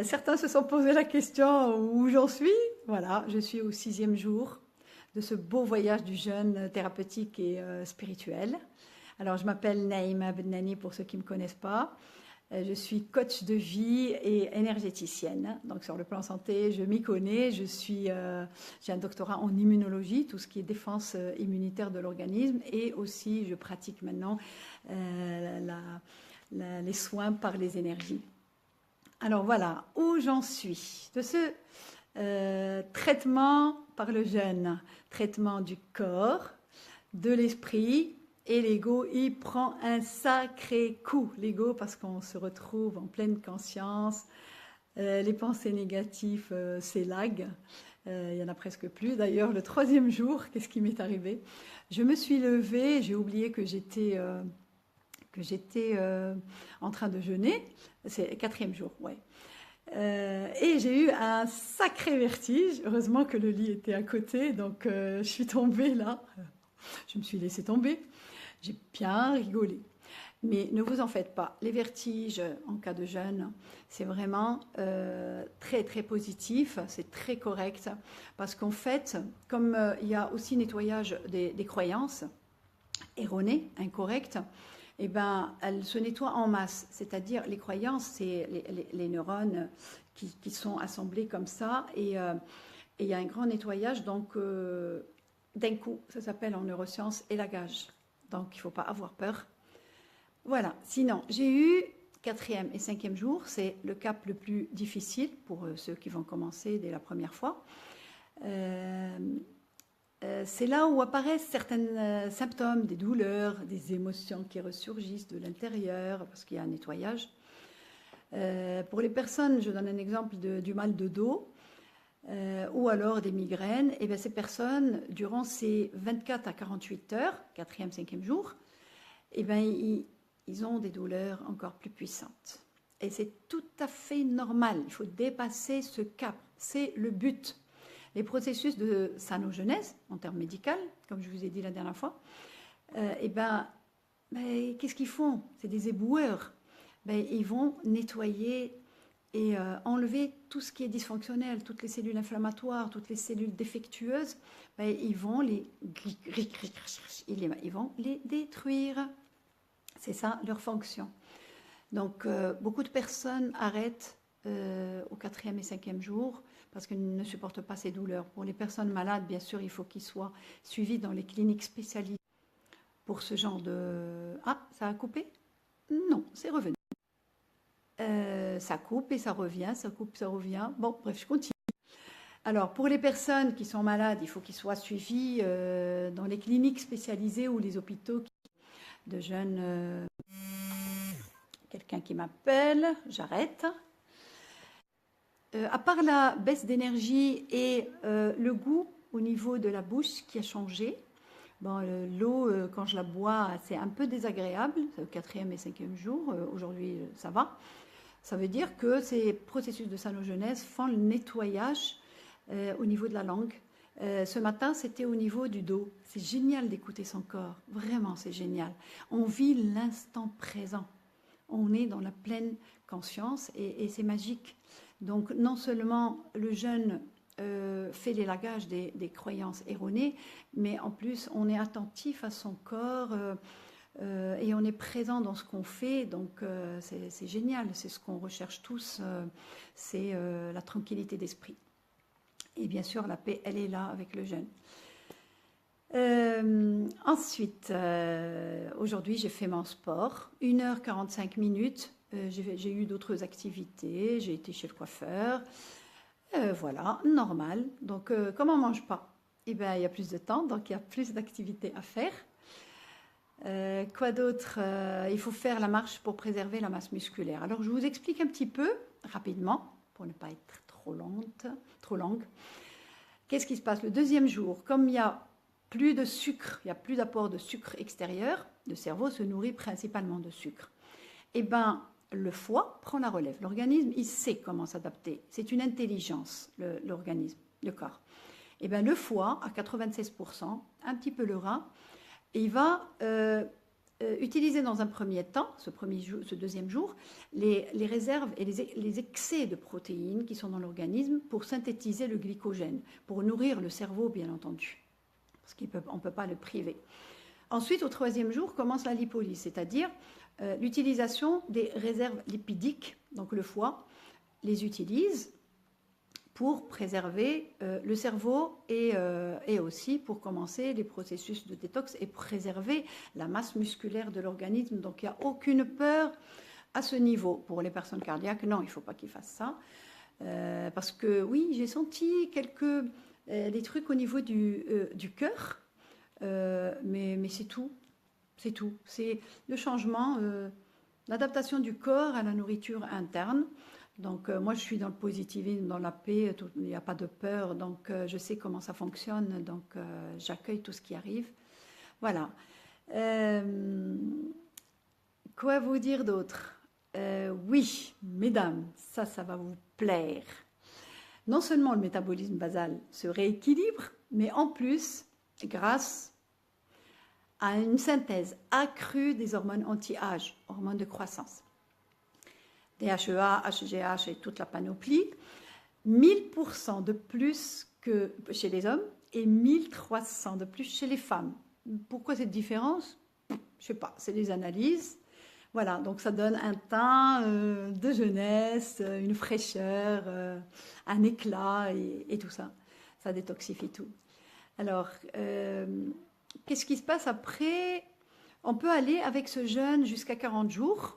certains se sont posé la question où j'en suis. Voilà, je suis au 6e jour de ce beau voyage du jeûne thérapeutique et spirituel. Alors, je m'appelle Naïma Bednani pour ceux qui ne me connaissent pas. Je suis coach de vie et énergéticienne. Donc, sur le plan santé, je m'y connais. J'ai un doctorat en immunologie, tout ce qui est défense immunitaire de l'organisme. Et aussi, je pratique maintenant les soins par les énergies. Alors, voilà où j'en suis. De ce traitement par le jeûne, traitement du corps, de l'esprit. Et l'ego, il prend un sacré coup. L'ego, parce qu'on se retrouve en pleine conscience. Les pensées négatives s'élaguent. Il n'y en a presque plus. D'ailleurs, le 3e jour, qu'est-ce qui m'est arrivé? Je me suis levée, j'ai oublié que j'étais en train de jeûner. C'est le 4e jour, ouais. Et j'ai eu un sacré vertige. Heureusement que le lit était à côté, donc je suis tombée là. Je me suis laissée tomber. J'ai bien rigolé. Mais ne vous en faites pas. Les vertiges en cas de jeûne, c'est vraiment très très positif, c'est très correct. Parce qu'en fait, comme il y a aussi nettoyage des croyances erronées, incorrectes, eh ben, elles se nettoient en masse. C'est-à-dire les croyances, c'est les neurones qui sont assemblés comme ça. Et il y a un grand nettoyage, donc d'un coup, ça s'appelle en neurosciences élagage. Donc, il ne faut pas avoir peur. Voilà. Sinon, j'ai eu 4e et 5e jour. C'est le cap le plus difficile pour ceux qui vont commencer dès la première fois. C'est là où apparaissent certains symptômes, des douleurs, des émotions qui ressurgissent de l'intérieur, parce qu'il y a un nettoyage. Pour les personnes, je donne un exemple du mal de dos, ou alors des migraines, et bien ces personnes, durant ces 24 à 48 heures, 4e, 5e jour, et bien ils ont des douleurs encore plus puissantes. Et c'est tout à fait normal, il faut dépasser ce cap, c'est le but. Les processus de sanogenèse, en termes médicaux, comme je vous ai dit la dernière fois, et ben, qu'est-ce qu'ils font? C'est des éboueurs. Ils vont nettoyer et enlever tout ce qui est dysfonctionnel, toutes les cellules inflammatoires, toutes les cellules défectueuses, ils vont les détruire. C'est ça leur fonction. Donc, beaucoup de personnes arrêtent au 4e et 5e jour parce qu'elles ne supportent pas ces douleurs. Pour les personnes malades, bien sûr, il faut qu'ils soient suivis dans les cliniques spécialisées pour ce genre de... Ah, ça a coupé? Non, c'est revenu. Ça coupe et ça revient, ça coupe, ça revient. Bon, bref, je continue. Alors, pour les personnes qui sont malades, il faut qu'ils soient suivis dans les cliniques spécialisées ou les hôpitaux de jeunes... Quelqu'un qui m'appelle, j'arrête. À part la baisse d'énergie et le goût au niveau de la bouche qui a changé, bon, l'eau, quand je la bois, c'est un peu désagréable, c'est le 4e et 5e jour, aujourd'hui ça va. Ça veut dire que ces processus de sanogenèse font le nettoyage au niveau de la langue. Ce matin, c'était au niveau du dos. C'est génial d'écouter son corps, vraiment c'est génial. On vit l'instant présent. On est dans la pleine conscience et c'est magique. Donc non seulement le jeûne fait l'élagage des croyances erronées, mais en plus on est attentif à son corps et on est présent dans ce qu'on fait. Donc c'est génial, c'est ce qu'on recherche tous, c'est la tranquillité d'esprit. Et bien sûr la paix, elle est là avec le jeûne. Ensuite, aujourd'hui j'ai fait mon sport, 1h45 minutes, j'ai eu d'autres activités, j'ai été chez le coiffeur, voilà, normal. Donc comme on ne mange pas, eh ben, il y a plus de temps, donc il y a plus d'activités à faire. Quoi d'autre? Il faut faire la marche pour préserver la masse musculaire. Alors je vous explique un petit peu, rapidement, pour ne pas être trop longue. Qu'est-ce qui se passe le 2e jour? Comme il y a plus de sucre, il n'y a plus d'apport de sucre extérieur, le cerveau se nourrit principalement de sucre. Eh bien, le foie prend la relève. L'organisme, il sait comment s'adapter. C'est une intelligence, l'organisme, le corps. Eh bien, le foie, à 96%, un petit peu le rein, il va utiliser dans un premier temps, ce deuxième jour, les réserves et les excès de protéines qui sont dans l'organisme pour synthétiser le glycogène, pour nourrir le cerveau, bien entendu, parce qu'on ne peut pas le priver. Ensuite, au troisième jour, commence la lipolyse, c'est-à-dire l'utilisation des réserves lipidiques, donc le foie les utilise pour préserver le cerveau et aussi pour commencer les processus de détox et préserver la masse musculaire de l'organisme. Donc il n'y a aucune peur à ce niveau. Pour les personnes cardiaques, non, il ne faut pas qu'ils fassent ça. Parce que oui, j'ai senti des trucs au niveau du cœur, mais c'est tout. C'est tout. C'est le changement, l'adaptation du corps à la nourriture interne. Donc moi je suis dans le positivisme, dans la paix, il n'y a pas de peur, donc je sais comment ça fonctionne, donc j'accueille tout ce qui arrive. Voilà. Quoi vous dire d'autre? Oui, mesdames, ça va vous plaire. Non seulement le métabolisme basal se rééquilibre, mais en plus, grâce à une synthèse accrue des hormones anti-âge, hormones de croissance. DHEA, HGH et toute la panoplie, 1000% de plus que chez les hommes et 1300 de plus chez les femmes. Pourquoi cette différence? Je ne sais pas, c'est des analyses. Voilà, donc ça donne un teint de jeunesse, une fraîcheur, un éclat et tout ça. Ça détoxifie tout. Alors, qu'est-ce qui se passe après? On peut aller avec ce jeûne jusqu'à 40 jours.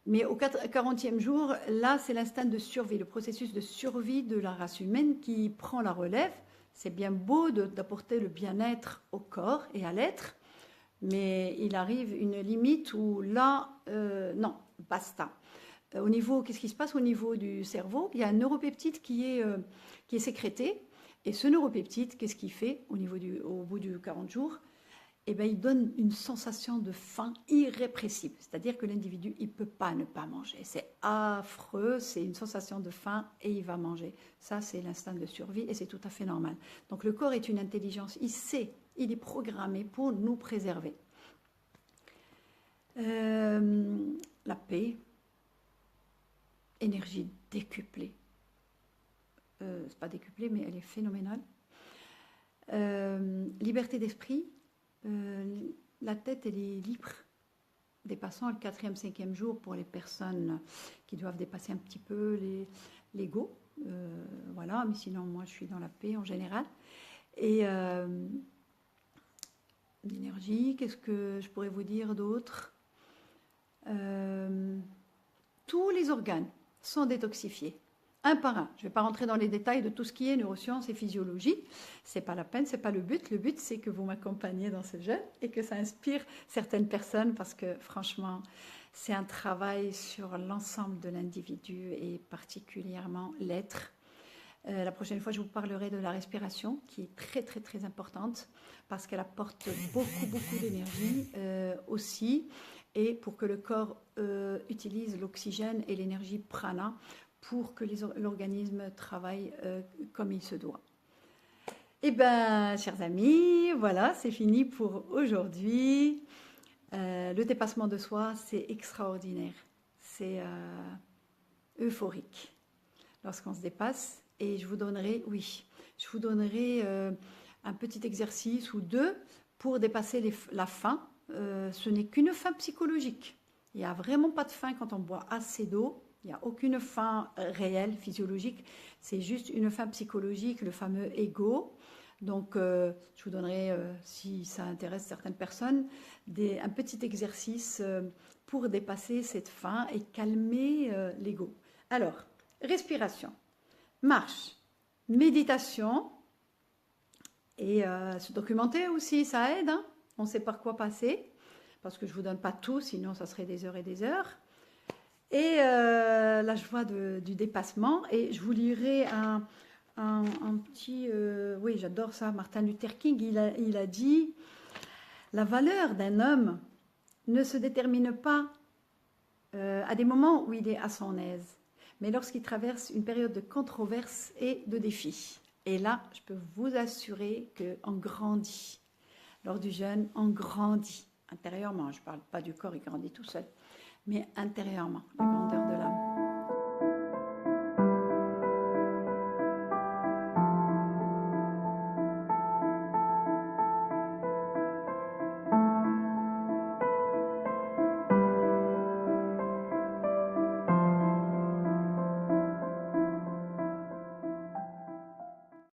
Mais au 40e jour, là, c'est l'instinct de survie, le processus de survie de la race humaine qui prend la relève. C'est bien beau d'apporter le bien-être au corps et à l'être, mais il arrive une limite où là, non, basta. Au niveau, qu'est-ce qui se passe au niveau du cerveau? Il y a un neuropeptide qui est sécrété, et ce neuropeptide, qu'est-ce qu'il fait au bout du 40 jours? Eh bien, il donne une sensation de faim irrépressible. C'est-à-dire que l'individu, il ne peut pas ne pas manger. C'est affreux, c'est une sensation de faim et il va manger. Ça, c'est l'instinct de survie et c'est tout à fait normal. Donc le corps est une intelligence, il sait, il est programmé pour nous préserver. La paix, énergie décuplée. C'est pas décuplée, mais elle est phénoménale. Liberté d'esprit. La tête, elle est libre, dépassant le 4e, 5e jour pour les personnes qui doivent dépasser un petit peu l'ego. Voilà, mais sinon, moi, je suis dans la paix en général. Et l'énergie, qu'est-ce que je pourrais vous dire d'autre? Tous les organes sont détoxifiés. Un par un. Je ne vais pas rentrer dans les détails de tout ce qui est neurosciences et physiologie. Ce n'est pas la peine, ce n'est pas le but. Le but, c'est que vous m'accompagniez dans ce jeûne et que ça inspire certaines personnes parce que franchement, c'est un travail sur l'ensemble de l'individu et particulièrement l'être. La prochaine fois, je vous parlerai de la respiration qui est très, très, très importante parce qu'elle apporte beaucoup, beaucoup d'énergie aussi et pour que le corps utilise l'oxygène et l'énergie prana pour que l'organisme travaille comme il se doit. Eh bien, chers amis, voilà, c'est fini pour aujourd'hui. Le dépassement de soi, c'est extraordinaire. C'est euphorique lorsqu'on se dépasse. Et je vous donnerai, un petit exercice ou deux pour dépasser la faim. Ce n'est qu'une faim psychologique. Il n'y a vraiment pas de faim quand on boit assez d'eau. Il n'y a aucune faim réelle, physiologique, c'est juste une faim psychologique, le fameux ego. Donc, je vous donnerai, si ça intéresse certaines personnes, un petit exercice pour dépasser cette faim et calmer l'ego. Alors, respiration, marche, méditation et se documenter aussi, ça aide. Hein, on sait par quoi passer, parce que je ne vous donne pas tout, sinon ça serait des heures et des heures. Et la joie du dépassement. Et je vous lirai un petit... oui, j'adore ça. Martin Luther King, il a dit « La valeur d'un homme ne se détermine pas à des moments où il est à son aise, mais lorsqu'il traverse une période de controverse et de défis. » Et là, je peux vous assurer qu'on grandit. Lors du jeûne, on grandit. intérieurement, je ne parle pas du corps, il grandit tout seul, mais intérieurement, la grandeur de l'âme.